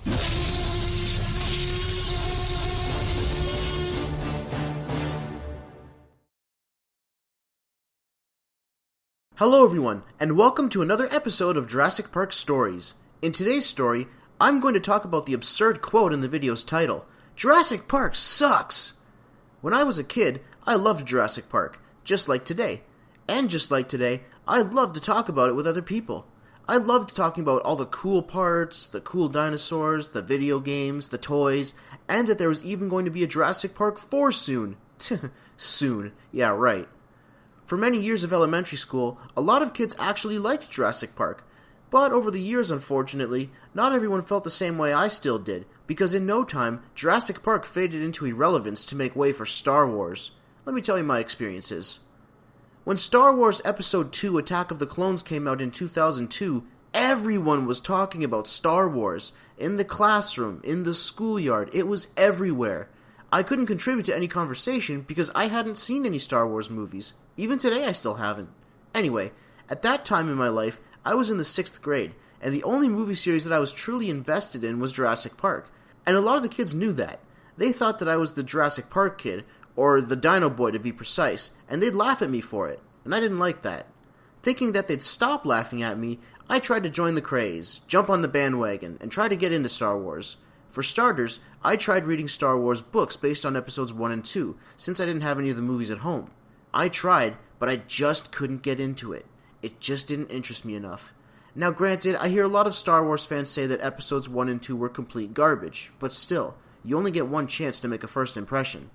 Hello everyone, and welcome to another episode of Jurassic Park Stories. In today's story, I'm going to talk about the absurd quote in the video's title, Jurassic Park sucks! When I was a kid, I loved Jurassic Park, just like today. And just like today, I loved to talk about it with other people. I loved talking about all the cool parts, the cool dinosaurs, the video games, the toys, and that there was even going to be a Jurassic Park 4 soon. Soon, yeah right. For many years of elementary school, a lot of kids actually liked Jurassic Park. But over the years, unfortunately, not everyone felt the same way I still did, because in no time, Jurassic Park faded into irrelevance to make way for Star Wars. Let me tell you my experiences. When Star Wars Episode 2 Attack of the Clones came out in 2002, everyone was talking about Star Wars. In the classroom, in the schoolyard, it was everywhere. I couldn't contribute to any conversation because I hadn't seen any Star Wars movies. Even today I still haven't. Anyway, at that time in my life, I was in the 6th grade, and the only movie series that I was truly invested in was Jurassic Park. And a lot of the kids knew that. They thought that I was the Jurassic Park kid, or the Dino Boy to be precise, and they'd laugh at me for it, and I didn't like that. Thinking that they'd stop laughing at me, I tried to join the craze, jump on the bandwagon, and try to get into Star Wars. For starters, I tried reading Star Wars books based on episodes 1 and 2, since I didn't have any of the movies at home. I tried, but I just couldn't get into it. It just didn't interest me enough. Now granted, I hear a lot of Star Wars fans say that episodes 1 and 2 were complete garbage, but still, you only get one chance to make a first impression.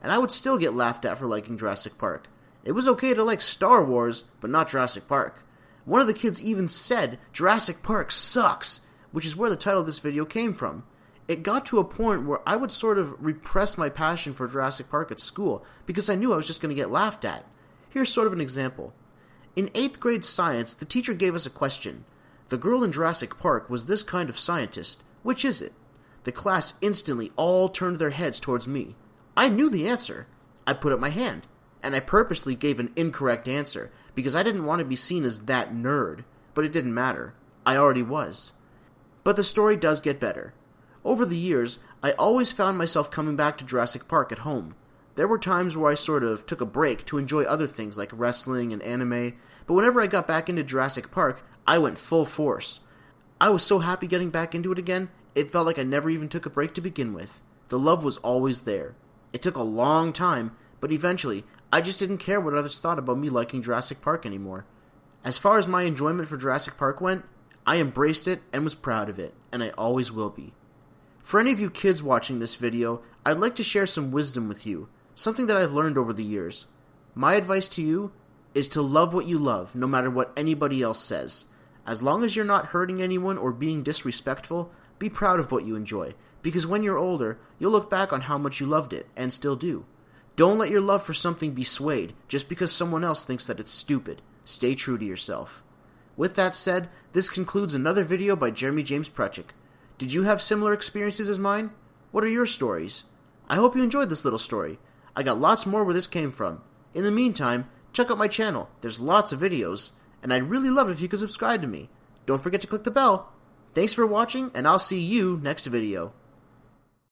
And I would still get laughed at for liking Jurassic Park. It was okay to like Star Wars, but not Jurassic Park. One of the kids even said, Jurassic Park sucks, which is where the title of this video came from. It got to a point where I would sort of repress my passion for Jurassic Park at school because I knew I was just going to get laughed at. Here's sort of an example. In 8th grade science, the teacher gave us a question. The girl in Jurassic Park was this kind of scientist. Which is it? The class instantly all turned their heads towards me. I knew the answer. I put up my hand, and I purposely gave an incorrect answer because I didn't want to be seen as that nerd, but it didn't matter. I already was. But the story does get better. Over the years, I always found myself coming back to Jurassic Park at home. There were times where I sort of took a break to enjoy other things like wrestling and anime, but whenever I got back into Jurassic Park, I went full force. I was so happy getting back into it again, it felt like I never even took a break to begin with. The love was always there. It took a long time, but eventually, I just didn't care what others thought about me liking Jurassic Park anymore. As far as my enjoyment for Jurassic Park went, I embraced it and was proud of it, and I always will be. For any of you kids watching this video, I'd like to share some wisdom with you, something that I've learned over the years. My advice to you is to love what you love, no matter what anybody else says. As long as you're not hurting anyone or being disrespectful, be proud of what you enjoy, because when you're older, you'll look back on how much you loved it, and still do. Don't let your love for something be swayed, just because someone else thinks that it's stupid. Stay true to yourself. With that said, this concludes another video by Jeremy James Prutchick. Did you have similar experiences as mine? What are your stories? I hope you enjoyed this little story. I got lots more where this came from. In the meantime, check out my channel. There's lots of videos, and I'd really love it if you could subscribe to me. Don't forget to click the bell. Thanks for watching, and I'll see you next video.